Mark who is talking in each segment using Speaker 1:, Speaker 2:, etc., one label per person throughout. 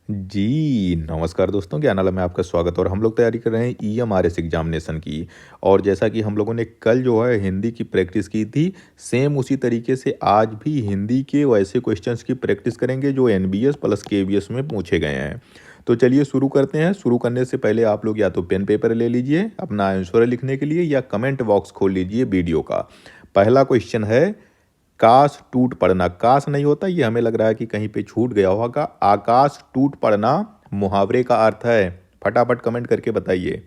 Speaker 1: जी, नमस्कार दोस्तों, ज्ञानालय में आपका स्वागत। और हम लोग तैयारी कर रहे हैं ईएमआरएस एग्जामिनेशन की। और जैसा कि हम लोगों ने कल जो है हिंदी की प्रैक्टिस की थी, सेम उसी तरीके से आज भी हिंदी के वैसे क्वेश्चंस की प्रैक्टिस करेंगे जो एनबीएस प्लस केवीएस में पूछे गए हैं। तो चलिए शुरू करते हैं। शुरू करने से पहले आप लोग या तो पेन पेपर ले लीजिए अपना आंसर लिखने के लिए, या कमेंट बॉक्स खोल लीजिए वीडियो का। पहला क्वेश्चन है, काश टूट पड़ना। काश नहीं होता, ये हमें लग रहा है कि कहीं पे छूट गया होगा। आकाश टूट पड़ना मुहावरे का अर्थ है। फटाफट कमेंट करके बताइए।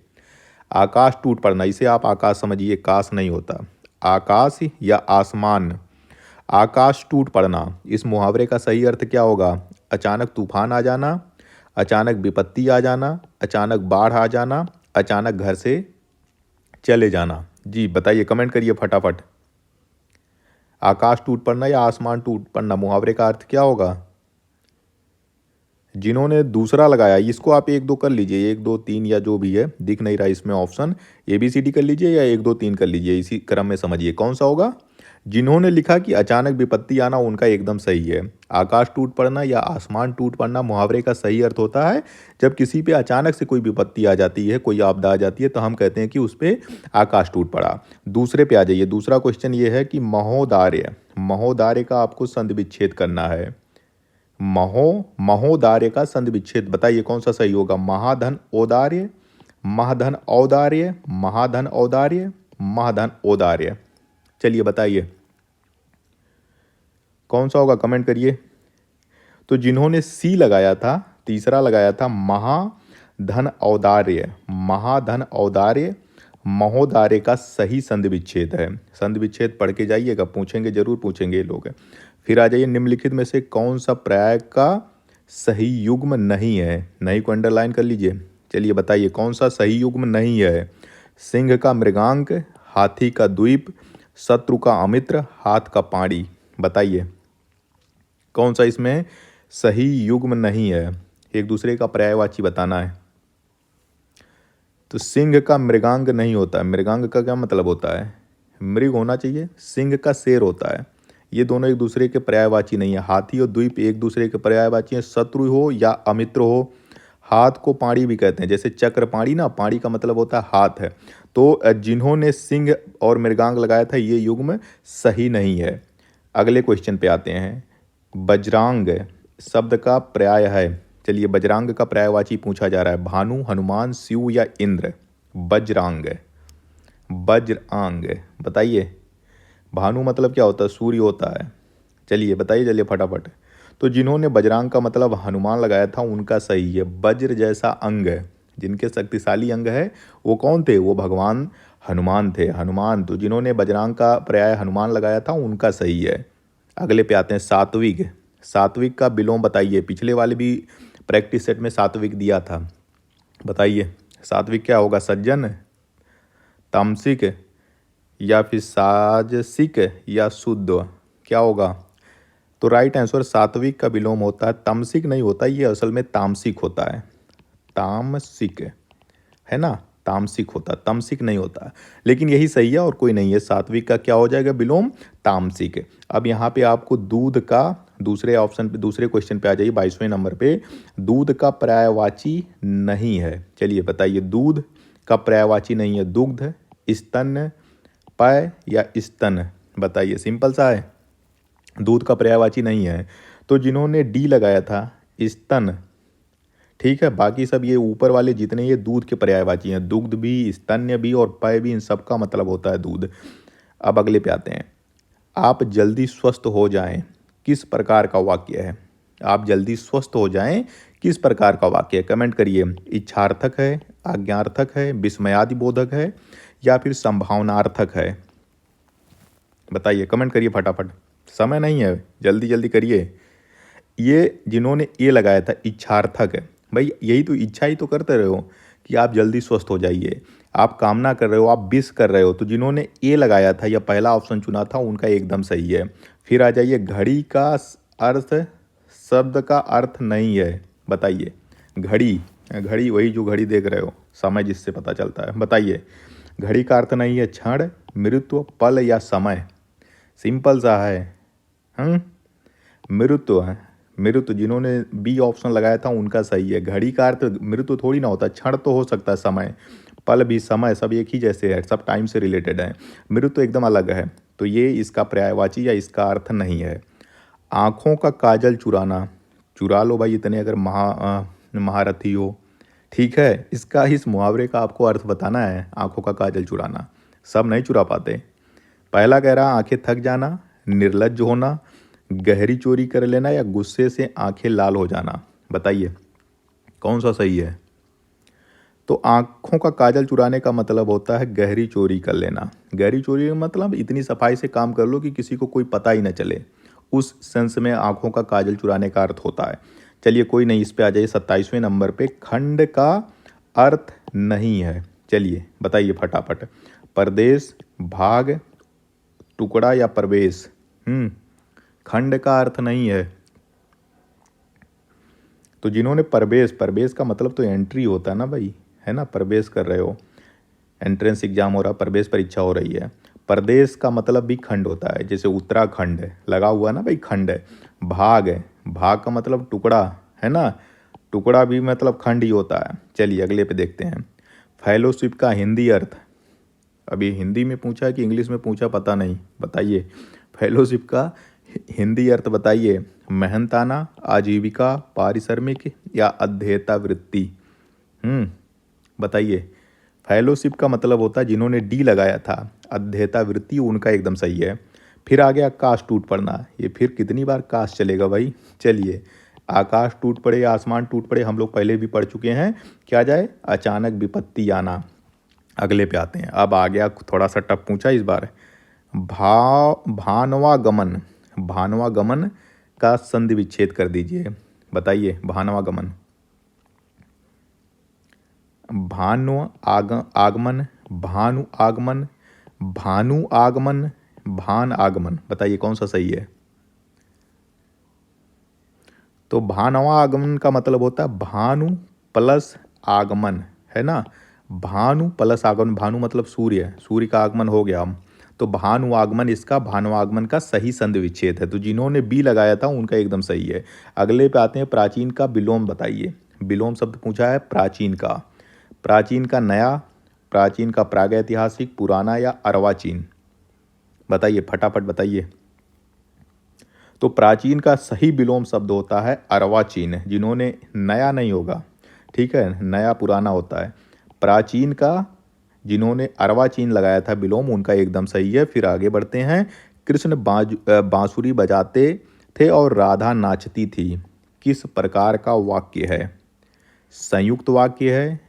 Speaker 1: आकाश टूट पड़ना, इसे आप आकाश समझिए, काश नहीं होता। आकाश या आसमान। आकाश टूट पड़ना, इस मुहावरे का सही अर्थ क्या होगा? अचानक तूफान आ जाना, अचानक विपत्ति आ जाना, अचानक बाढ़ आ जाना, अचानक घर से चले जाना। जी बताइए, कमेंट करिए फटाफट। आकाश टूट पड़ना या आसमान टूट पड़ना, मुहावरे का अर्थ क्या होगा? जिन्होंने दूसरा लगाया इसको आप एक दो कर लीजिए, एक दो तीन या जो भी है, दिख नहीं रहा इसमें ऑप्शन। ABCD कर लीजिए या एक दो तीन कर लीजिए, इसी क्रम में समझिए कौन सा होगा। जिन्होंने लिखा कि अचानक विपत्ति आना, उनका एकदम सही है। आकाश टूट पड़ना या आसमान टूट पड़ना मुहावरे का सही अर्थ होता है जब किसी पे अचानक से कोई विपत्ति आ जाती है, कोई आपदा आ जाती है, तो हम कहते हैं कि उस पे आकाश टूट पड़ा। दूसरे पे आ जाइए। दूसरा क्वेश्चन ये है कि महोदार्य। महोदार्य का आपको संधि विच्छेद करना है। महोदार्य का संधि विच्छेद बताइए कौन सा सही होगा। महाधन औदार्य, महाधन औदार्य, महाधन औदार्य, महाधन औदार्य। चलिए बताइए कौन सा होगा, कमेंट करिए। तो जिन्होंने सी लगाया था, तीसरा लगाया था महाधन औदार्य, महाधन औदार्य, महोदार्य का सही संधि विच्छेद है। संधि विच्छेद पढ़ के जाइएगा, पूछेंगे, जरूर पूछेंगे ये लोग। फिर आ जाइए, निम्नलिखित में से कौन सा पर्याय का सही युग्म नहीं है? नहीं को अंडरलाइन कर लीजिए। चलिए बताइए कौन सा सही युग्म नहीं है। सिंह का मृगांक, हाथी का द्वीप, शत्रु का अमित्र, हाथ का पाणी। बताइए कौन सा इसमें सही युग्म नहीं है। एक दूसरे का पर्यायवाची बताना है। तो सिंह का मृगांक नहीं होता है। मृगांक का क्या मतलब होता है? मृग होना चाहिए। सिंह का शेर होता है। ये दोनों एक दूसरे के पर्यायवाची नहीं है। हाथी और द्वीप एक दूसरे के पर्यायवाची हैं। शत्रु हो या अमित्र हो। हाथ को पाणी भी कहते हैं, जैसे चक्र पाणी ना, पाणी का मतलब होता है हाथ है। तो जिन्होंने सिंह और मृगांक लगाया था ये युग्म सही नहीं है। अगले क्वेश्चन पे आते हैं। बजरांग शब्द का पर्याय है। चलिए बजरांग का पर्यायवाची पूछा जा रहा है। भानु, हनुमान, शिव या इंद्र। बजरांग, बजरांग बताइए। भानु मतलब क्या होता है? सूर्य होता है। चलिए बताइए, चलिए फटाफट। तो जिन्होंने बजरांग का मतलब हनुमान लगाया था उनका सही है। वज्र जैसा अंग है, जिनके शक्तिशाली अंग है वो कौन थे? वो भगवान हनुमान थे। हनुमान, तो जिन्होंने बजरांग का पर्याय हनुमान लगाया था उनका सही है। अगले पे आते हैं, सात्विक। सात्विक का विलोम बताइए। पिछले वाले भी प्रैक्टिस सेट में सात्विक दिया था, बताइए सात्विक क्या होगा। सज्जन, तामसिक, या फिर साजसिक, या शुद्ध, क्या होगा? तो राइट आंसर सात्विक का विलोम होता है, तामसिक नहीं होता, ये असल में तामसिक होता है। तामसिक है ना, तामसिक होता, तमसिक नहीं होता। लेकिन यही सही है और कोई नहीं है। सात्विक का क्या हो जाएगा विलोम? तामसिक। अब यहाँ पे आपको दूध का दूसरे ऑप्शन पे, दूसरे क्वेश्चन पे आ जाइए, 22वें नंबर पे। दूध का पर्यायवाची नहीं है। चलिए बताइए, दूध का पर्यायवाची नहीं है। दुग्ध, स्तन, पय या स्तन। बताइए, सिंपल सा है। दूध का पर्यायवाची नहीं है। तो जिन्होंने डी लगाया था, स्तन, ठीक है, बाकी सब ये ऊपर वाले जितने ये दूध के पर्यायवाची हैं। दुग्ध भी, स्तन्य भी और पय भी, इन सब का मतलब होता है दूध। अब अगले पे आते हैं। आप जल्दी स्वस्थ हो जाएं, किस प्रकार का वाक्य है? आप जल्दी स्वस्थ हो जाएं, किस प्रकार का वाक्य है? कमेंट करिए। इच्छार्थक है, आज्ञार्थक है, विस्मयादि बोधक है, या फिर संभावनार्थक है? बताइए, कमेंट करिए फटाफट, समय नहीं है, जल्दी जल्दी करिए। ये जिन्होंने ए लगाया था, इच्छार्थक है। भाई यही तो, इच्छा ही तो करते रहे हो कि आप जल्दी स्वस्थ हो जाइए, आप कामना कर रहे हो, आप विश कर रहे हो। तो जिन्होंने ए लगाया था या पहला ऑप्शन चुना था उनका एकदम सही है। फिर आ जाइए, घड़ी का अर्थ, शब्द का अर्थ नहीं है। बताइए, घड़ी, घड़ी वही जो घड़ी देख रहे हो, समय जिससे पता चलता है। बताइए, घड़ी का अर्थ नहीं है क्षण, मृत्यु, पल या समय। सिंपल सा है। मृत्यु है। मृत, जिन्होंने बी ऑप्शन लगाया था उनका सही है। घड़ी का अर्थ मृत्यु थोड़ी ना होता, क्षण तो हो सकता है, समय, पल भी, समय सब एक ही जैसे है, सब टाइम से रिलेटेड है। मृत्यु तो एकदम अलग है, तो ये इसका पर्यायवाची या इसका अर्थ नहीं है। आँखों का काजल चुराना, चुरा लो भाई इतने अगर महारथी हो, ठीक है। इसका, इस मुहावरे का आपको अर्थ बताना है, आँखों का काजल चुराना। सब नहीं चुरा पाते। पहला कह रहा आंखें थक जाना, निर्लज्ज होना, गहरी चोरी कर लेना, या गुस्से से आंखें लाल हो जाना। बताइए कौन सा सही है। तो आंखों का काजल चुराने का मतलब होता है गहरी चोरी कर लेना। गहरी चोरी का मतलब इतनी सफाई से काम कर लो कि किसी को कोई पता ही न चले, उस सेंस में आंखों का काजल चुराने का अर्थ होता है। चलिए कोई नहीं, इस पे आ जाइए 27वें नंबर पे। खंड का अर्थ नहीं है, चलिए बताइए फटाफट। परदेश, भाग, टुकड़ा या प्रवेश। खंड का अर्थ नहीं है। तो जिन्होंने प्रवेश, प्रवेश का मतलब तो एंट्री होता है ना भाई, है ना, प्रवेश कर रहे हो, एंट्रेंस एग्जाम हो रहा, प्रवेश परीक्षा हो रही है। प्रदेश का मतलब भी खंड होता है, जैसे उत्तराखंड है, लगा हुआ ना भाई, खंड है। भाग है, भाग का मतलब टुकड़ा, है ना, टुकड़ा भी मतलब खंड ही होता है। चलिए अगले पे देखते हैं। फेलोशिप का हिंदी अर्थ, अभी हिंदी में पूछा कि इंग्लिश में पूछा पता नहीं, बताइए। फेलोशिप का हिंदी अर्थ बताइए। मेहनताना, आजीविका, पारिश्रमिक या अध्येता वृत्ति। बताइए। फेलोशिप का मतलब होता है, जिन्होंने डी लगाया था, अध्येता वृत्ति उनका एकदम सही है। फिर आ गया काश टूट पड़ना, ये फिर कितनी बार काश चलेगा भाई। चलिए, आकाश टूट पड़े, आसमान टूट पड़े, हम लोग पहले भी पढ़ चुके हैं। क्या जाए, अचानक विपत्ति आना। अगले पे आते हैं। अब आ गया थोड़ा सा टफ पूछा इस बार। भानवागमन, भानवागमन का संधि विच्छेद कर दीजिए। बताइए भानवागमन। भानु आगमन, भानु आगमन, भानु आगमन, भान आगमन। बताइए कौन सा सही है। तो भानवा आगमन का मतलब होता है भानु प्लस आगमन, है ना, भानु प्लस आगमन। भानु मतलब सूर्य, सूर्य का आगमन हो गया। तो भानु आगमन इसका भानुआगमन का सही संधि विच्छेद है। तो जिन्होंने बी लगाया था उनका एकदम सही है। अगले पे आते हैं। प्राचीन का विलोम बताइए। विलोम शब्द पूछा है प्राचीन का। प्राचीन का नया, प्राचीन का प्रागैतिहासिक, पुराना या अर्वाचीन। बताइए फटाफट बताइए। तो प्राचीन का सही विलोम शब्द होता है अर्वाचीन। जिन्होंने, नया नहीं होगा, ठीक है, नया पुराना होता है। प्राचीन का जिन्होंने अर्वाचीन लगाया था विलोम, उनका एकदम सही है। फिर आगे बढ़ते हैं। कृष्ण बांसुरी बजाते थे और राधा नाचती थी, किस प्रकार का वाक्य है। संयुक्त वाक्य है,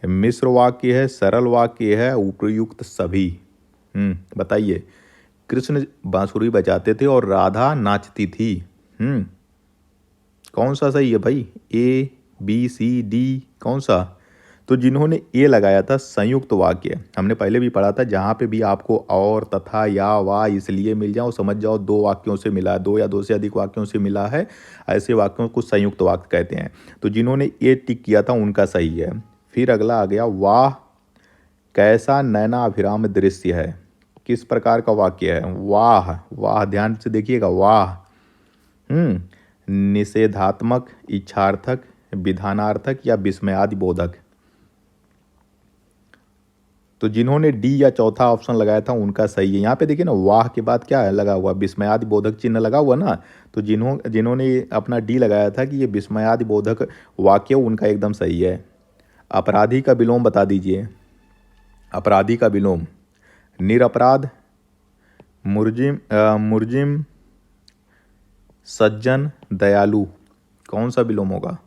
Speaker 1: मिश्र वाक्य है, सरल वाक्य है, उपयुक्त सभी। बताइए। कृष्ण बांसुरी बजाते थे और राधा नाचती थी। कौन सा सही है भाई, ए बी सी डी, कौन सा। तो जिन्होंने ए लगाया था संयुक्त वाक्य, हमने पहले भी पढ़ा था, जहाँ पे भी आपको और, तथा, या, वा इसलिए मिल जाओ, समझ जाओ दो वाक्यों से मिला है, दो या दो से अधिक वाक्यों से मिला है, ऐसे वाक्यों को संयुक्त वाक्य कहते हैं। तो जिन्होंने ए टिक किया था उनका सही है। फिर अगला आ गया। वाह कैसा नैनाभिराम दृश्य है, किस प्रकार का वाक्य है। वाह, वाह ध्यान से देखिएगा, वाह निषेधात्मक, इच्छार्थक, विधानार्थक या विस्मयादि बोधक। तो जिन्होंने डी या चौथा ऑप्शन लगाया था उनका सही है। यहाँ पे देखिए ना, वाह के बाद क्या है लगा हुआ, विस्मयादि बोधक चिन्ह लगा हुआ ना। तो जिन्होंने अपना डी लगाया था कि ये विस्मयादि बोधक वाक्य, उनका एकदम सही है। अपराधी का विलोम बता दीजिए। अपराधी का विलोम। निरपराध, मुर्जिम, सज्जन, दयालु, कौन सा विलोम होगा।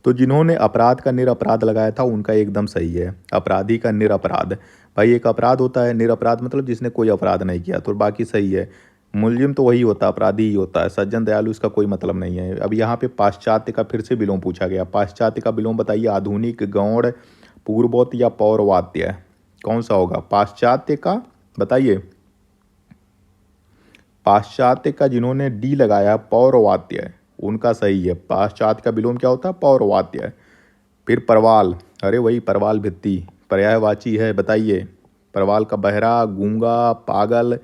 Speaker 1: तो जिन्होंने अपराध का निरपराध लगाया था उनका एकदम सही है। अपराधी का निरपराध, भाई एक अपराध होता है, निरपराध मतलब जिसने कोई अपराध नहीं किया, तो बाकी सही है। मुलजिम तो वही होता है, अपराधी ही होता है। सज्जन दयालु इसका कोई मतलब नहीं है। अब यहाँ पे पाश्चात्य का फिर से विलोम पूछा गया। पाश्चात्य का विलोम बताइए। आधुनिक, गौड़, पूर्वोत्तर या पौर्वात्य, कौन सा होगा पाश्चात्य का, बताइए। पाश्चात्य का जिन्होंने डी लगाया पौर्वात्य, उनका सही है। पाश्चात्य का विलोम क्या होता है, पौर्वात्य। फिर परवाल, अरे वही परवाल भित्ति, पर्यायवाची है, बताइए। परवाल का बहरा, गूंगा, पागल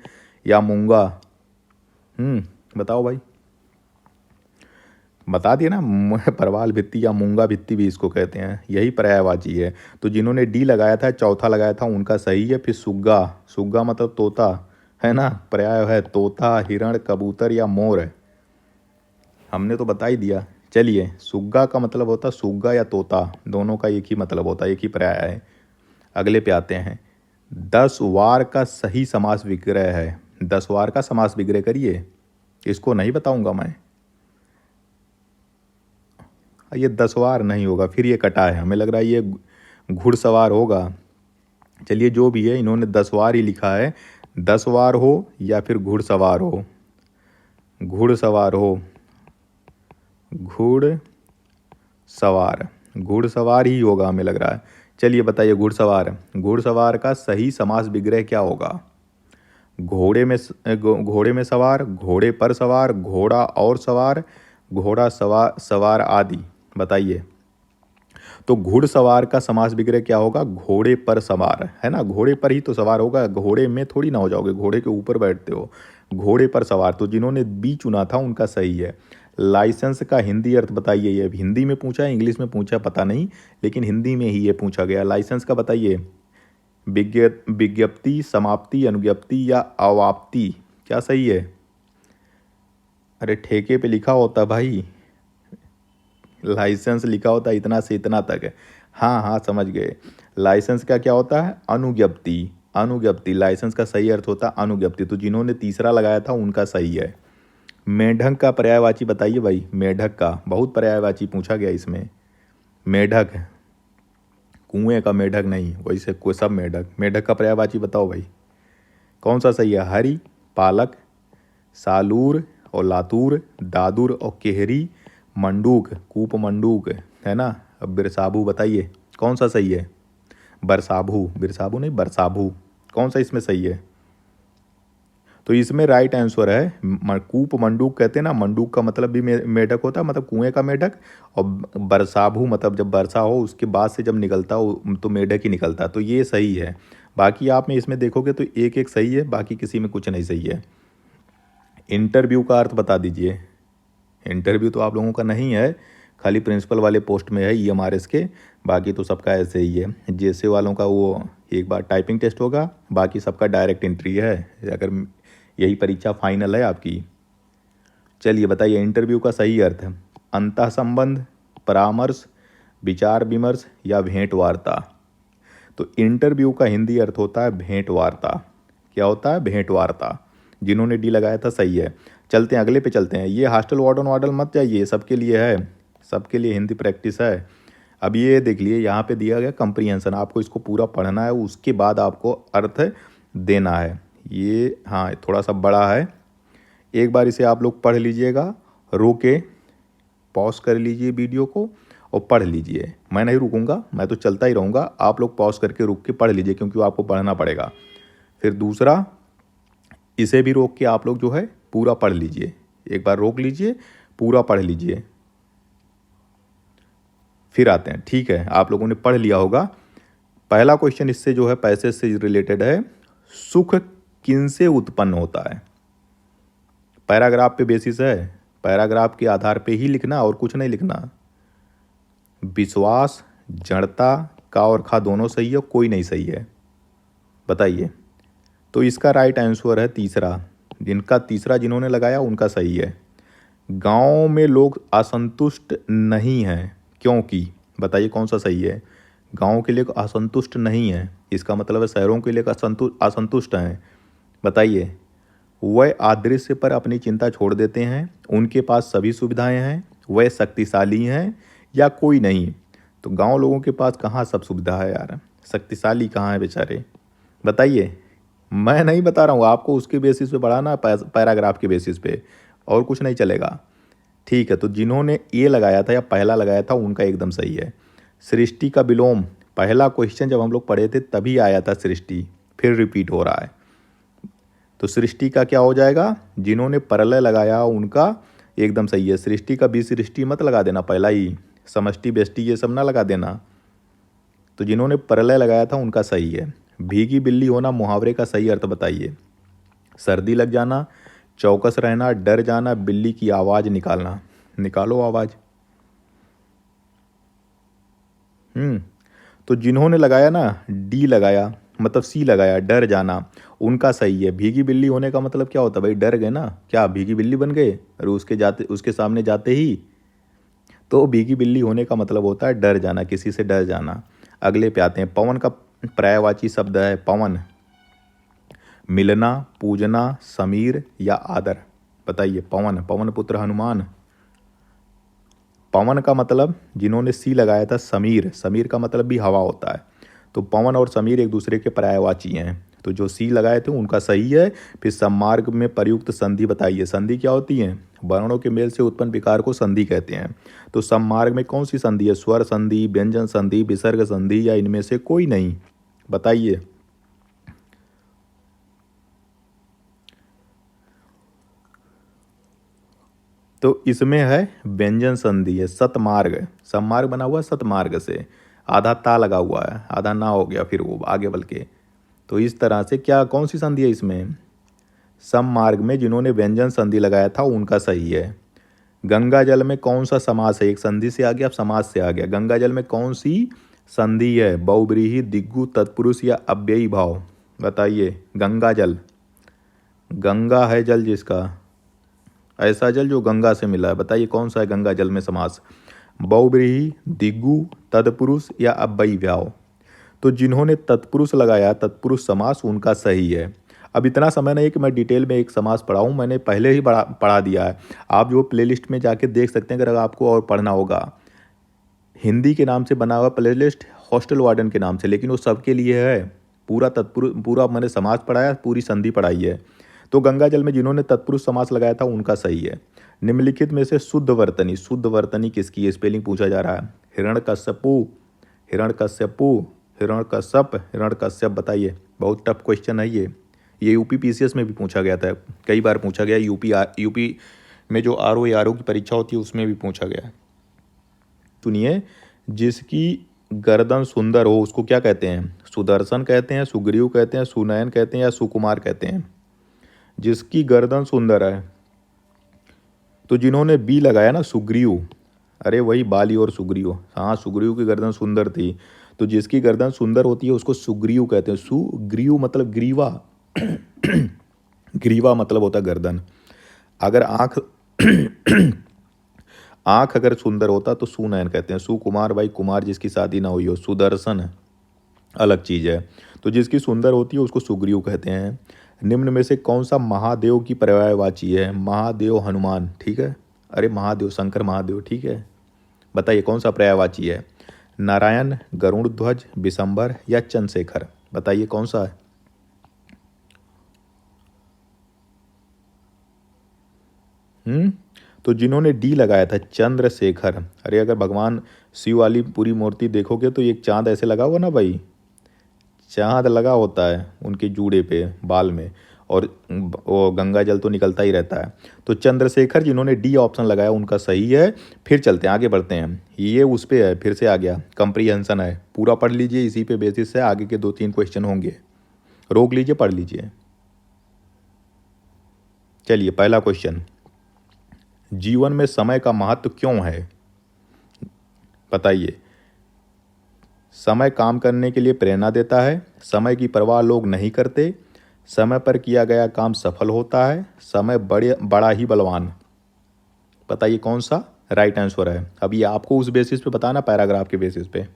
Speaker 1: या मूंगा। बताओ भाई, बता दिया ना, परवाल भित्ती या मूंगा भित्ती भी इसको कहते हैं, यही पर्यायवाची है। तो जिन्होंने डी लगाया था, चौथा लगाया था, उनका सही है। फिर सुग्गा, सुग्गा मतलब तोता है ना, पर्याय है तोता, हिरण, कबूतर या मोर है। हमने तो बता ही दिया। चलिए, सुग्गा का मतलब होता है सुग्गा या तोता, दोनों का एक ही मतलब होता है, एक ही पर्याय है। अगले पे आते हैं। 10 वार का सही समास विग्रह है। 10 वार का समास विग्रह करिए, इसको नहीं बताऊंगा मैं। ये 10 वार नहीं होगा, फिर ये कटा है, हमें लग रहा है ये घुड़सवार होगा। चलिए जो भी है, इन्होंने 10 वार ही लिखा है। 10 वार हो या फिर घुड़सवार हो, घुड़सवार हो, घुड़सवार, घुड़सवार ही होगा हमें लग रहा है। चलिए बताइए, घुड़सवार, घुड़सवार का सही समास विग्रह क्या होगा? घोड़े में घोड़े में सवार, घोड़े पर सवार, घोड़ा और सवार, घोड़ा सवार आदि। बताइए। तो घुड़सवार का समास विग्रह क्या होगा? घोड़े पर सवार, है ना, घोड़े पर ही तो सवार होगा, घोड़े में थोड़ी ना हो जाओगे, घोड़े के ऊपर बैठते हो, घोड़े पर सवार। तो जिन्होंने बी चुना था उनका सही है। लाइसेंस का हिंदी अर्थ बताइए। ये हिंदी में पूछा है, इंग्लिश में पूछा पता नहीं, लेकिन हिंदी में ही ये पूछा गया। लाइसेंस का बताइए। विज्ञप्ति, समाप्ति, अनुज्ञप्ति या अवाप्ति, क्या सही है? अरे ठेके पे लिखा होता भाई, लाइसेंस लिखा होता इतना से इतना तक है। हाँ हाँ, समझ गए। लाइसेंस का क्या होता है? अनुज्ञप्ति, अनुज्ञप्ति, लाइसेंस का सही अर्थ होता है अनुज्ञप्ति। तो जिन्होंने तीसरा लगाया था उनका सही है। मेढक का पर्यायवाची बताइए भाई। मेढक का बहुत पर्यायवाची पूछा गया इसमें। मेढक, कुएं का मेढक नहीं, वैसे कोई सब मेढक। मेढक का पर्यायवाची बताओ भाई, कौन सा सही है? हरी, पालक, सालूर और लातूर, दादुर और केहरी, मंडूक, कूप मंडूक, है ना। अब बिरसाबू बताइए कौन सा सही है? बरसाभू, बिरसाबू नहीं बरसाभू, कौन सा इसमें सही है? तो इसमें राइट आंसर है कूप मंडूक कहते हैं ना, मंडूक का मतलब भी मेढक होता है, मतलब कुएं का मेढक। और बरसाभू मतलब जब वर्षा हो उसके बाद से जब निकलता हो तो मेढक ही निकलता है। तो ये सही है। बाकी आप में इसमें देखोगे तो एक एक सही है, बाकी किसी में कुछ नहीं सही है। इंटरव्यू का अर्थ बता दीजिए। इंटरव्यू तो आप लोगों का नहीं है, खाली प्रिंसिपल वाले पोस्ट में है EMRS के, बाकी तो सबका ऐसे ही है। JSA वालों का वो एक बार टाइपिंग टेस्ट होगा, बाकी सबका डायरेक्ट एंट्री है, अगर यही परीक्षा फाइनल है आपकी। चलिए बताइए, इंटरव्यू का सही अर्थ है अंतः संबंध, परामर्श, विचार विमर्श या भेंट वार्ता। तो इंटरव्यू का हिंदी अर्थ होता है भेंट वार्ता। क्या होता है? भेंट वार्ता। जिन्होंने डी लगाया था सही है। चलते हैं अगले पे, चलते हैं। ये हॉस्टल वार्डन वार्डन मत जाइए, सबके लिए है, सबके लिए हिंदी प्रैक्टिस है। अब ये देख लिए, यहाँ पे दिया गया कंप्रीहेंशन, आपको इसको पूरा पढ़ना है, उसके बाद आपको अर्थ देना है। ये हाँ थोड़ा सा बड़ा है, एक बार इसे आप लोग पढ़ लीजिएगा, रोके पॉज कर लीजिए वीडियो को और पढ़ लीजिए। मैं नहीं रुकूंगा, मैं तो चलता ही रहूँगा, आप लोग पॉज करके रुक के पढ़ लीजिए, क्योंकि आपको पढ़ना पड़ेगा। फिर दूसरा, इसे भी रोक के आप लोग जो है पूरा पढ़ लीजिए, एक बार रोक लीजिए, पूरा पढ़ लीजिए, फिर आते हैं। ठीक है, आप लोगों ने पढ़ लिया होगा। पहला क्वेश्चन इससे जो है पैसे से रिलेटेड है। सुख किनसे उत्पन्न होता है? पैराग्राफ पे बेसिस है, पैराग्राफ के आधार पे ही लिखना और कुछ नहीं लिखना। विश्वास, जड़ता, का और खा दोनों सही है, कोई नहीं सही है, बताइए। तो इसका राइट आंसर है तीसरा, जिनका तीसरा जिन्होंने लगाया उनका सही है। गांव में लोग असंतुष्ट नहीं हैं क्योंकि, बताइए कौन सा सही है? गांव के लिए असंतुष्ट नहीं है, इसका मतलब है शहरों के लिए असंतुष्ट हैं। बताइए। वह अदृश्य पर अपनी चिंता छोड़ देते हैं, उनके पास सभी सुविधाएं हैं, वह शक्तिशाली हैं या कोई नहीं। तो गांव लोगों के पास कहाँ सब सुविधा है यार, शक्तिशाली कहाँ है बेचारे, बताइए। मैं नहीं बता रहा हूँ आपको, उसके बेसिस पे पढ़ाना, पैराग्राफ के बेसिस पे, और कुछ नहीं चलेगा। ठीक है, तो जिन्होंने ये लगाया था या पहला लगाया था उनका एकदम सही है। सृष्टि का विलोम, पहला क्वेश्चन जब हम लोग पढ़े थे तभी आया था सृष्टि, फिर रिपीट हो रहा है। तो सृष्टि का क्या हो जाएगा? जिन्होंने प्रलय लगाया उनका एकदम सही है। सृष्टि का भी सृष्टि मत लगा देना, पहला ही समष्टि बेष्टि ये सब ना लगा देना। तो जिन्होंने प्रलय लगाया था उनका सही है। भीगी बिल्ली होना मुहावरे का सही अर्थ बताइए। सर्दी लग जाना, चौकस रहना, डर जाना, बिल्ली की आवाज़ निकालना। निकालो आवाज़। तो जिन्होंने लगाया ना, डी लगाया मतलब सी लगाया, डर जाना, उनका सही है। भीगी बिल्ली होने का मतलब क्या होता है भाई? डर गए ना, क्या भीगी बिल्ली बन गए? और उसके सामने जाते ही, तो भीगी बिल्ली होने का मतलब होता है डर जाना, किसी से डर जाना। अगले पे आते हैं। पवन का पर्यायवाची शब्द है पवन। मिलना, पूजना, समीर या आदर। बताइए। पवन, पवन पुत्र हनुमान। पवन का मतलब जिन्होंने सी लगाया था समीर, समीर का मतलब भी हवा होता है। तो पवन और समीर एक दूसरे के पर्यायवाची हैं। तो जो सी लगाए थे उनका सही है। फिर सम्मार्ग में प्रयुक्त संधि बताइए। संधि क्या होती है? वर्णों के मेल से उत्पन्न विकार को संधि कहते हैं। तो सम्मार्ग में कौन सी संधि है? स्वर संधि, व्यंजन संधि, विसर्ग संधि या इनमें से कोई नहीं? बताइए। तो इसमें है व्यंजन संधि है। सतमार्ग, सम्मार्ग बना हुआ है सतमार्ग से। आधा ता लगा हुआ है, आधा ना हो गया फिर वो आगे बल के। तो इस तरह से क्या, कौन सी संधि है इसमें? सम्मार्ग में जिन्होंने व्यंजन संधि लगाया था उनका सही है। गंगा जल में कौन सा समास है? एक संधि से आ गया, अब समास से आ गया। गंगा जल में कौन सी संधि है? बहुव्रीहि, दिग्गु, तत्पुरुष या अव्ययी भाव? बताइए। गंगा जल, गंगा है जल जिसका, ऐसा जल जो गंगा से मिला है। बताइए कौन सा है गंगा जल में समास? बहुव्रीहि, दिग्गु, तत्पुरुष या अव्ययी भाव? तो जिन्होंने तत्पुरुष लगाया, तत्पुरुष समास, उनका सही है। अब इतना समय नहीं कि मैं डिटेल में एक समास पढ़ाऊँ, मैंने पहले ही पढ़ा दिया है। आप जो प्लेलिस्ट में जाके देख सकते हैं अगर आपको और पढ़ना होगा। हिंदी के नाम से बना हुआ प्लेलिस्ट, हॉस्टल वार्डन के नाम से, लेकिन वो सबके लिए है। पूरा तत्पुरुष, पूरा मैंने समास पढ़ाया, पूरी संधि पढ़ाई है। तो गंगा जल में जिन्होंने तत्पुरुष समास लगाया था उनका सही है। निम्नलिखित में से शुद्ध वर्तनी, शुद्ध वर्तनी किसकी है? स्पेलिंग पूछा जा रहा है। हिरण्यकश्यपु, हिरण्यकश्यपु, हिरण्यकश्यप, हिरण्यकश्यप। बताइए। बहुत टफ क्वेश्चन है ये यूपी पीसीएस में भी पूछा गया था, कई बार पूछा गया। यूपी में जो आरओ आरओ की परीक्षा होती है उसमें भी पूछा गया है। सुनिए। जिसकी गर्दन सुंदर हो उसको क्या कहते हैं? सुदर्शन कहते हैं, सुग्रीव कहते हैं, सुनयन कहते हैं या सुकुमार कहते हैं? जिसकी गर्दन सुंदर है, तो जिन्होंने बी लगाया ना, सुग्रीव, अरे वही बाली और सुग्रीव। हाँ, सुग्रीव की गर्दन सुंदर थी। तो जिसकी गर्दन सुंदर होती है उसको सुग्रीव कहते हैं। सुग्रीव मतलब ग्रीवा। ग्रीवा मतलब होता है गर्दन। अगर आँख आँख अगर सुंदर होता तो सुनयन कहते हैं। सुकुमार भाई कुमार जिसकी शादी ना हुई हो। सुदर्शन अलग चीज़ है। तो जिसकी सुंदर होती है उसको सुग्रीव कहते हैं। निम्न में से कौन सा महादेव की पर्यायवाची है? महादेव हनुमान, ठीक है। अरे महादेव, शंकर महादेव, ठीक है। बताइए कौन सा पर्यायवाची है? नारायण, गरुड़ ध्वज, विशंबर या चंद्रशेखर? बताइए कौन सा है? तो जिन्होंने डी लगाया था चंद्रशेखर। अरे अगर भगवान शिव वाली पूरी मूर्ति देखोगे तो एक चांद ऐसे लगा हुआ ना भाई, चांद लगा होता है उनके जूड़े पे, बाल में, और वो गंगा जल तो निकलता ही रहता है। तो चंद्रशेखर जिन्होंने डी ऑप्शन लगाया उनका सही है। फिर चलते हैं, आगे बढ़ते हैं। ये उस पे है, फिर से आ गया, कंप्रीहेंशन है। पूरा पढ़ लीजिए, इसी पे बेसिस से आगे के 2-3 क्वेश्चन होंगे। रोक लीजिए, पढ़ लीजिए। चलिए पहला क्वेश्चन। जीवन में समय का महत्व क्यों है? बताइए। समय काम करने के लिए प्रेरणा देता है, समय की परवाह लोग नहीं करते, समय पर किया गया काम सफल होता है, समय बड़ा ही बलवान। बताइए कौन सा राइट आंसर है। अब ये आपको उस बेसिस पे बताना, पैराग्राफ के बेसिस पे।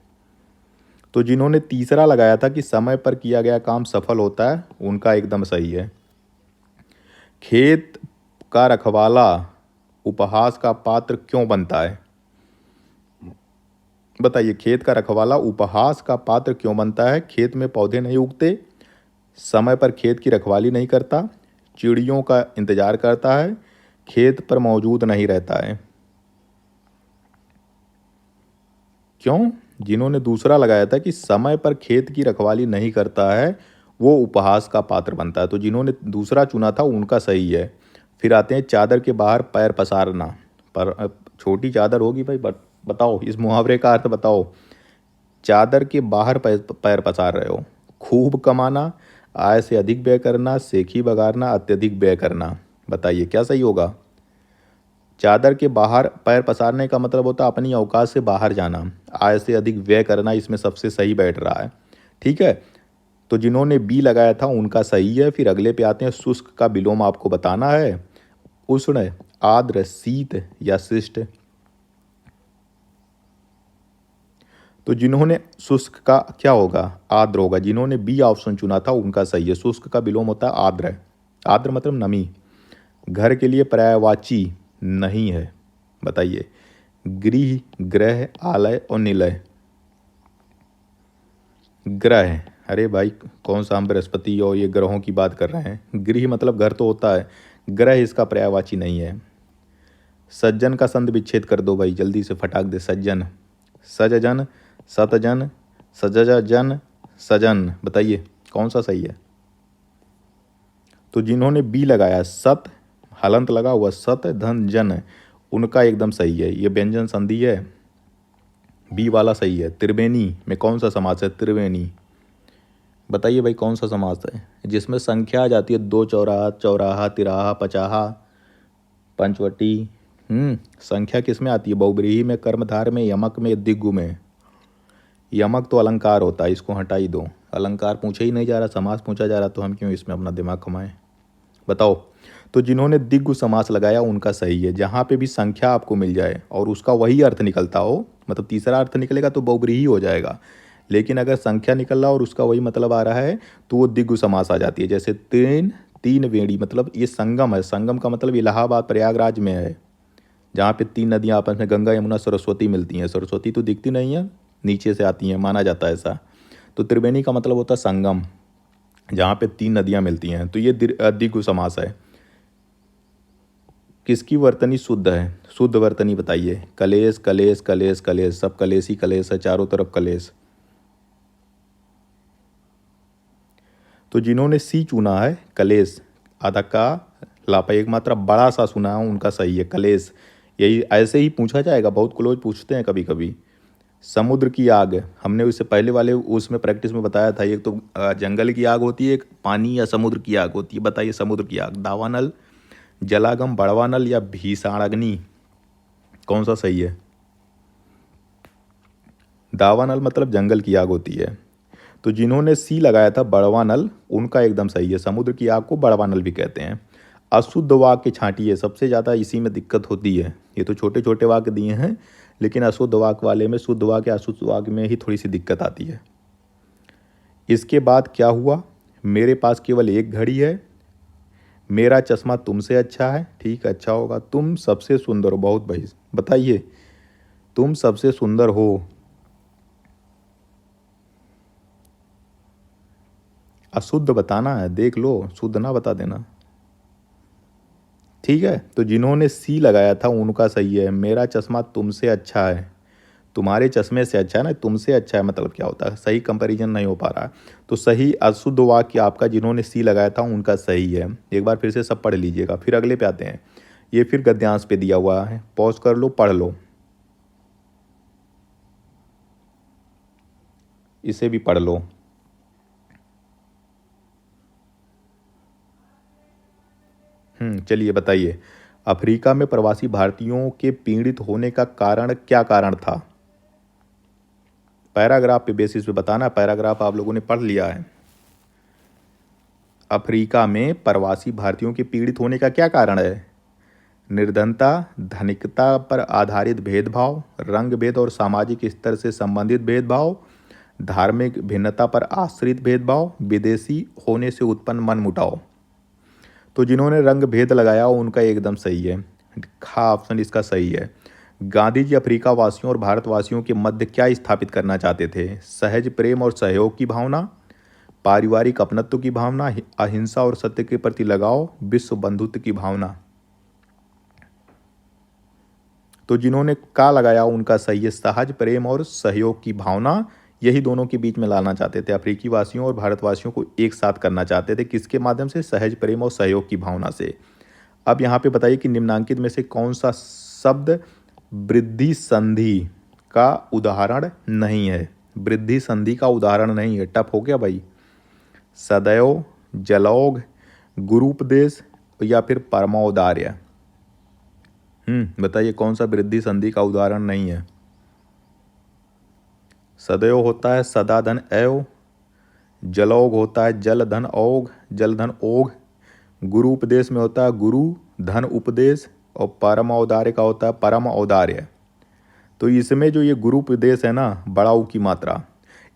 Speaker 1: तो जिन्होंने तीसरा लगाया था कि समय पर किया गया काम सफल होता है, उनका एकदम सही है। खेत का रखवाला उपहास का पात्र क्यों बनता है? बताइए। खेत का रखवाला उपहास का पात्र क्यों बनता है? खेत में पौधे नहीं उगते, समय पर खेत की रखवाली नहीं करता, चिड़ियों का इंतजार करता है, खेत पर मौजूद नहीं रहता है। क्यों? जिन्होंने दूसरा लगाया था कि समय पर खेत की रखवाली नहीं करता है वो उपहास का पात्र बनता है, तो जिन्होंने दूसरा चुना था उनका सही है। फिर आते हैं चादर के बाहर पैर पसारना। पर छोटी चादर होगी भाई, बताओ इस मुहावरे का अर्थ बताओ। चादर के बाहर पैर पसार रहे हो। खूब कमाना, आय से अधिक व्यय करना, सेखी बगारना, अत्यधिक व्यय करना। बताइए क्या सही होगा। चादर के बाहर पैर पसारने का मतलब होता है अपनी औकात से बाहर जाना, आय से अधिक व्यय करना, इसमें सबसे सही बैठ रहा है। ठीक है, तो जिन्होंने बी लगाया था उनका सही है। फिर अगले पे आते हैं, शुष्क का विलोम आपको बताना है। उष्ण, आर्द्र, शीत या शिष्ट। तो जिन्होंने शुष्क का क्या होगा, आर्द्र होगा। जिन्होंने बी ऑप्शन चुना था उनका सही है। शुष्क का विलोम होता है आर्द्र। आर्द्र मतलब नमी। घर के लिए पर्यायवाची नहीं है। बताइए, गृह, ग्रह, आलय और निलय। ग्रह, अरे भाई कौन सा हम बृहस्पति और ये ग्रहों की बात कर रहे हैं। गृह मतलब घर तो होता है, ग्रह इसका पर्यायवाची नहीं है। सज्जन का संध विच्छेद कर दो भाई, जल्दी से फटाक दे। सज्जन, सजजन, सतजन, सजजन, सजन। बताइए कौन सा सही है। तो जिन्होंने बी लगाया, सत, हलंत लगा हुआ, सत धन जन, उनका एकदम सही है। ये व्यंजन संधि है, बी वाला सही है। त्रिवेणी में कौन सा समास है, त्रिवेणी। बताइए भाई कौन सा समास है जिसमें संख्या आ जाती है, दो, चौराहा, चौराहा, तिराहा, पचाहा, पंचवटी। संख्या किस में आती है, बहुब्रीहि में, कर्मधार में, यमक में, दिग्गु में। यमक तो अलंकार होता है, इसको हटा ही दो। अलंकार पूछे ही नहीं जा रहा, समास पूछा जा रहा, तो हम क्यों इसमें अपना दिमाग कमाएं। बताओ। तो जिन्होंने दिग्गु समास लगाया उनका सही है। जहाँ पे भी संख्या आपको मिल जाए और उसका वही अर्थ निकलता हो, मतलब तीसरा अर्थ निकलेगा तो बहुब्रीहि हो जाएगा। लेकिन अगर संख्या निकल रहा और उसका वही मतलब आ रहा है तो वो दिग्गु समास आ जाती है। जैसे तीन, तीन वेणी, मतलब ये संगम है। संगम का मतलब इलाहाबाद प्रयागराज में है, जहाँ पे तीन नदियाँ आपस में, गंगा यमुना सरस्वती मिलती हैं। सरस्वती तो दिखती नहीं है, नीचे से आती हैं, माना जाता है ऐसा। तो त्रिवेणी का मतलब होता है संगम, जहाँ पे तीन नदियाँ मिलती हैं। तो ये दिग्गु समास है। किसकी वर्तनी शुद्ध है, शुद्ध वर्तनी बताइए। कलेश, कलेश, कलेश, कलेश, सब कलेश ही कलेश है, चारों तरफ कलेश। तो जिन्होंने सी चुना है, कलेश, आधा का लापा एक मात्रा बड़ा सा सुना है, उनका सही है कलेश। यही ऐसे ही पूछा जाएगा, बहुत क्लोज पूछते हैं कभी कभी। समुद्र की आग, हमने उससे पहले वाले उसमें प्रैक्टिस में बताया था। एक तो जंगल की आग होती है, एक पानी या समुद्र की आग होती है। बताइए समुद्र की आग, दावानल, जलागम, बड़वानल या भीषणाग्नि, कौन सा सही है। दावानल मतलब जंगल की आग होती है। तो जिन्होंने सी लगाया था, बड़वानल, उनका एकदम सही है। समुद्र की आग को बड़वानल भी कहते हैं। अशुद्ध वाक्य छांटिए, सबसे ज़्यादा इसी में दिक्कत होती है। ये तो छोटे छोटे वाक्य दिए हैं, लेकिन अशुद्ध वाक्य वाले में, शुद्ध वाक्य अशुद्ध वाक्य में ही थोड़ी सी दिक्कत आती है। इसके बाद क्या हुआ, मेरे पास केवल एक घड़ी है, मेरा चश्मा तुमसे अच्छा है। ठीक है, अच्छा होगा। तुम सबसे सुंदर हो, बहुत भाई। बताइए, तुम सबसे सुंदर हो। अशुद्ध बताना है, देख लो, शुद्ध ना बता देना। ठीक है, तो जिन्होंने सी लगाया था उनका सही है। मेरा चश्मा तुमसे अच्छा है, तुम्हारे चश्मे से अच्छा है ना, तुमसे अच्छा है मतलब क्या होता है, सही कंपैरिजन नहीं हो पा रहा है। तो सही अशुद्ध वाक्य आपका जिन्होंने सी लगाया था उनका सही है। एक बार फिर से सब पढ़ लीजिएगा, फिर अगले पे आते हैं। ये फिर गद्यांश पे दिया हुआ है, पॉज कर लो, पढ़ लो, इसे भी पढ़ लो। चलिए बताइए, अफ्रीका में प्रवासी भारतीयों के पीड़ित होने का कारण क्या कारण था। पैराग्राफ पे बेसिस पे बताना, पैराग्राफ आप लोगों ने पढ़ लिया है। अफ्रीका में प्रवासी भारतीयों के पीड़ित होने का क्या कारण है। निर्धनता, धनिकता पर आधारित भेदभाव, रंग भेद और सामाजिक स्तर से संबंधित भेदभाव, धार्मिक भिन्नता पर आश्रित भेदभाव, विदेशी होने से उत्पन्न मनमुटाव। तो जिन्होंने रंग भेद लगाया उनका एकदम सही है, खा ऑप्शन इसका सही है। गांधी जी अफ्रीका वासियों और भारतवासियों के मध्य क्या स्थापित करना चाहते थे। सहज प्रेम और सहयोग की भावना, पारिवारिक अपनत्व की भावना, अहिंसा और सत्य के प्रति लगाव, विश्व बंधुत्व की भावना। तो जिन्होंने का लगाया उनका सही है, सहज प्रेम और सहयोग की भावना। यही दोनों के बीच में लाना चाहते थे, अफ्रीकी वासियों और भारतवासियों को एक साथ करना चाहते थे। किसके माध्यम से, सहज प्रेम और सहयोग की भावना से। अब यहाँ पे बताइए कि निम्नांकित में से कौन सा शब्द वृद्धि संधि का उदाहरण नहीं है। वृद्धि संधि का उदाहरण नहीं है, टफ हो गया भाई। सदैव, जलौघ, गुरूपदेश या फिर परमौदार्य। बताइए कौन सा वृद्धि संधि का उदाहरण नहीं है। सदैव होता है सदा धन एव, जलौघ होता है जल धन औघ, जल धन ओघ, गुरु उपदेश में होता है गुरु धन उपदेश, और परम औदार्य का होता है परम औदार्य। तो इसमें जो ये गुरु उपदेश है ना, बड़ा ऊ की मात्रा,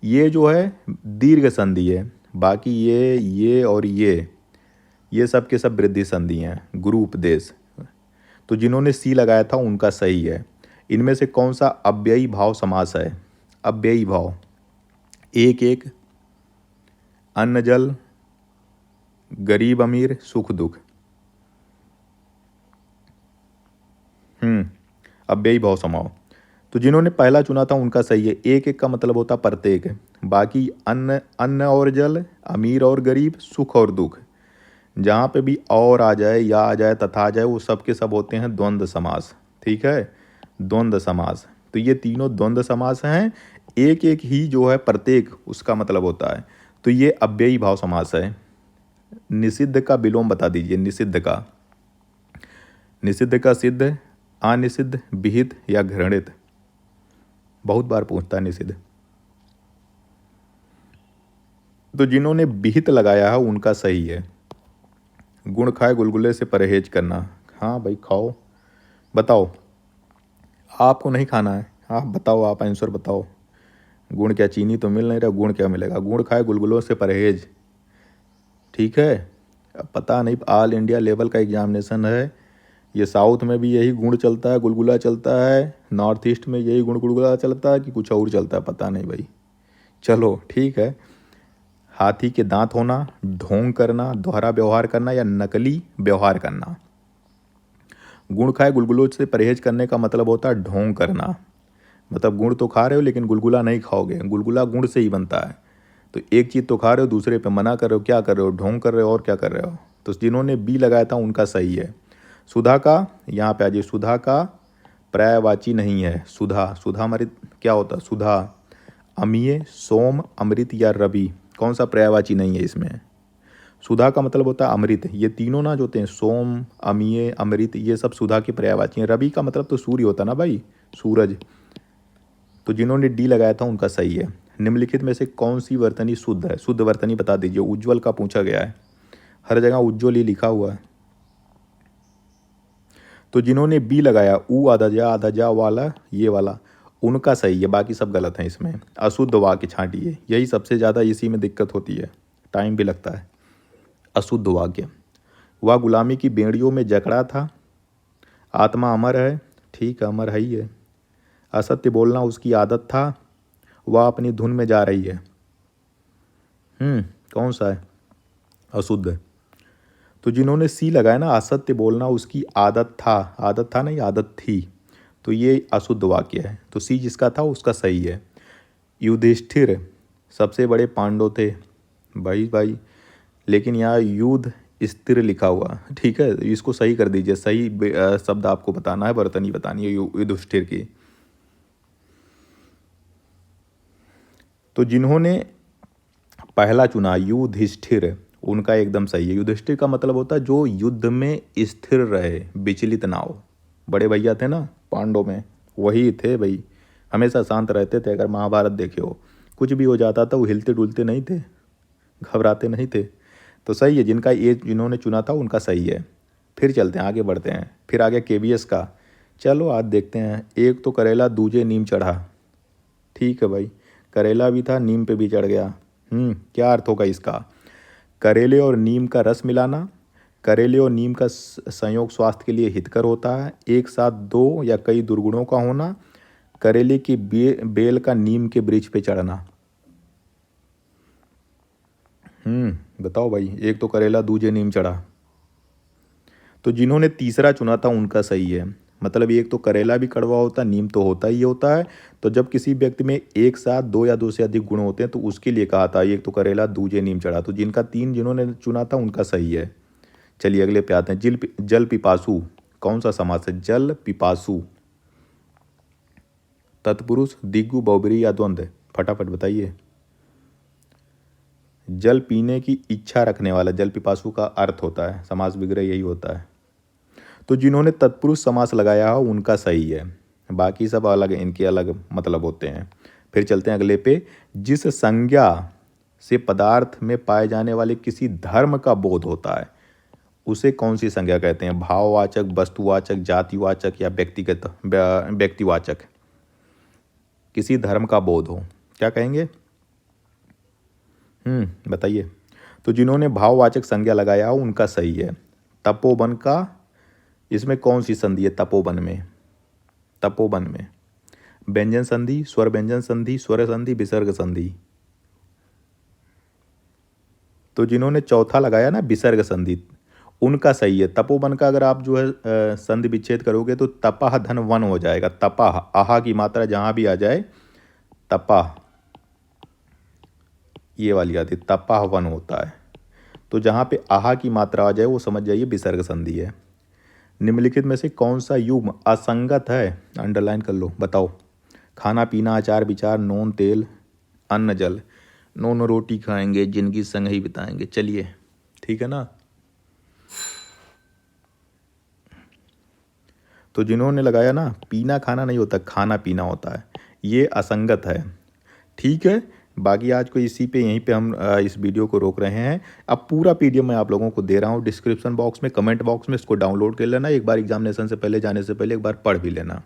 Speaker 1: ये जो है दीर्घ संधि है। बाकी ये और ये सब के सब वृद्धि संधि हैं। गुरु उपदेश तो जिन्होंने सी लगाया था उनका सही है। इनमें से कौन सा अव्ययी भाव समास है? अव्ययी भाव, एक एक, अन्न जल, गरीब अमीर, सुख दुख। अव्ययी भाव समाओ। तो जिन्होंने पहला चुना था उनका सही है। एक एक का मतलब होता प्रत्येक, बाकी अन्न और जल, अमीर और गरीब, सुख और दुख। जहाँ पे भी और आ जाए या आ जाए तथा आ जाए वो सब के सब होते हैं द्वंद्व समास। ठीक है, द्वंद्व समास। तो ये तीनों द्वंद्व समास हैं। एक एक ही जो है प्रत्येक उसका मतलब होता है। तो ये अव्ययी भाव समास है। निषिद्ध का विलोम बता दीजिए। निषिद्ध का सिद्ध, अनिषिद्ध, विहित या घृणित। बहुत बार पूछता है निषिद्ध। तो जिन्होंने विहित लगाया है उनका सही है। गुण खाए गुलगुले से परहेज करना। हाँ भाई खाओ। बताओ, आपको नहीं खाना है, आप बताओ, आप आंसर बताओ। गुण क्या, चीनी तो मिल नहीं रहा, गुण क्या मिलेगा? गुण खाए गुलगुलों से परहेज। ठीक है, अब पता नहीं, ऑल इंडिया लेवल का एग्जामिनेशन है। ये साउथ में भी यही गुण चलता है, गुलगुला चलता है, नॉर्थ ईस्ट में यही गुण गुलगुला चलता है कि कुछ और चलता है, पता नहीं भाई। चलो ठीक है। हाथी के दांत होना, ढोंग करना, दोहरा व्यवहार करना या नकली व्यवहार करना। गुण खाए गुलगुलों से परहेज करने का मतलब होता है ढोंग करना। मतलब गुण तो खा रहे हो लेकिन गुलगुला नहीं खाओगे। गुलगुला गुण से ही बनता है। तो एक चीज़ तो खा रहे हो, दूसरे पे मना कर रहे हो। क्या कर रहे हो? ढोंग कर रहे हो। और क्या कर रहे हो? तो जिन्होंने बी लगाया था उनका सही है। सुधा का, यहाँ पे आ जाइए, सुधा का पर्यायवाची नहीं है। सुधा, सुधा अमृत क्या होता है? सुधा, अमीय, सोम, अमृत या रवि, कौन सा पर्यायवाची नहीं है इसमें? सुधा का मतलब होता है अमृत। ये तीनों ना जो होते हैं, सोम, अमीय, अमृत, ये सब सुधा के पर्यायवाची हैं। रवि का मतलब तो सूर्य होता ना भाई, सूरज। तो जिन्होंने डी लगाया था उनका सही है। निम्नलिखित में से कौन सी वर्तनी शुद्ध है? शुद्ध वर्तनी बता दीजिए। उज्ज्वल का पूछा गया है, हर जगह उज्ज्वल ही लिखा हुआ है। तो जिन्होंने बी लगाया, ऊ आधा जा वाला, ये वाला, उनका सही है। बाकी सब गलत हैं इसमें। अशुद्ध वाक्य छांटिए, यही सबसे ज़्यादा इसी में दिक्कत होती है, टाइम भी लगता है। अशुद्ध वाक्य, वह गुलामी की बेड़ियों में जकड़ा था। आत्मा अमर है, ठीक है, अमर है ही है। असत्य बोलना उसकी आदत था। वह अपनी धुन में जा रही है। कौन सा है? अशुद्ध। तो जिन्होंने सी लगाया ना, असत्य बोलना उसकी आदत था, आदत था नहीं, आदत थी, तो ये अशुद्ध वाक्य है। तो सी जिसका था उसका सही है। युधिष्ठिर सबसे बड़े पांडव थे। भाई लेकिन यहाँ युद्ध स्थिर लिखा हुआ, ठीक है, इसको सही कर दीजिए। सही शब्द आपको बताना है, वर्तनी बतानी है युधिष्ठिर की। तो जिन्होंने पहला चुना युधिष्ठिर, उनका एकदम सही है। युधिष्ठिर का मतलब होता है जो युद्ध में स्थिर रहे, विचलित ना हो। बड़े भैया थे ना पांडव में, वही थे भाई, हमेशा शांत रहते थे। अगर महाभारत देखे हो, कुछ भी हो जाता था वो हिलते डुलते नहीं थे, घबराते नहीं थे। तो सही है, जिनका ये जिन्होंने चुना था उनका सही है। फिर चलते हैं, आगे बढ़ते हैं। फिर आ गया केबीएस का। चलो आज देखते हैं। एक तो करेला दूजे नीम चढ़ा। ठीक है भाई, करेला भी था, नीम पे भी चढ़ गया। क्या अर्थ होगा इसका? करेले और नीम का रस मिलाना। करेले और नीम का संयोग स्वास्थ्य के लिए हितकर होता है। एक साथ दो या कई दुर्गुणों का होना। करेले की बेल का नीम के वृक्ष पे चढ़ना। बताओ भाई, एक तो करेला दूजे नीम चढ़ा। तो जिन्होंने तीसरा चुना था उनका सही है। मतलब एक तो करेला भी कड़वा होता है, नीम तो होता ही होता है। तो जब किसी व्यक्ति में एक साथ दो या दो से अधिक गुण होते हैं तो उसके लिए कहा था एक तो करेला दूजे नीम चढ़ा। तो जिन्होंने चुना था उनका सही है। चलिए अगले पे आते हैं। जल पिपासु कौन सा समास है? जल पिपासु तत्पुरुष, दिग्गु, बहुब्रीहि या द्वंद्व? फटाफट बताइए। जल पीने की इच्छा रखने वाला, जल पिपासु का अर्थ होता है, समास विग्रह यही होता है। तो जिन्होंने तत्पुरुष समास लगाया हो उनका सही है, बाकी सब अलग, इनके अलग मतलब होते हैं। फिर चलते हैं अगले पे। जिस संज्ञा से पदार्थ में पाए जाने वाले किसी धर्म का बोध होता है उसे कौन सी संज्ञा कहते हैं? भाववाचक, वस्तुवाचक, जातिवाचक या व्यक्तिवाचक? किसी धर्म का बोध हो, क्या कहेंगे? बताइए। तो जिन्होंने भाववाचक संज्ञा लगाया हो उनका सही है। तपोवन का, इसमें कौन सी संधि है तपोवन में? तपोवन में व्यंजन संधि, स्वर व्यंजन संधि, स्वर संधि, विसर्ग संधि। तो जिन्होंने चौथा लगाया ना विसर्ग संधि, उनका सही है। तपोवन का अगर आप जो है संधि विच्छेद करोगे तो तपाह धन वन हो जाएगा। तपाह, आहा की मात्रा जहां भी आ जाए, तपाह ये वाली आती है, तपाह वन होता है। तो जहां पे आहा की मात्रा आ जाए वो समझ जाइए विसर्ग संधि है। निम्नलिखित में से कौन सा युग्म असंगत है? अंडरलाइन कर लो, बताओ। खाना पीना, आचार विचार, नून तेल, अन्न जल। नून रोटी खाएंगे, जिंदगी संग ही बिताएंगे। चलिए ठीक है ना। तो जिन्होंने लगाया ना, पीना खाना नहीं होता, खाना पीना होता है, ये असंगत है। ठीक है, बाकी आज को इसी पे, यहीं पे हम इस वीडियो को रोक रहे हैं। अब पूरा पीडीएफ मैं आप लोगों को दे रहा हूँ डिस्क्रिप्शन बॉक्स में, कमेंट बॉक्स में, इसको डाउनलोड कर लेना। एक बार एग्जामिनेशन से पहले, जाने से पहले एक बार पढ़ भी लेना।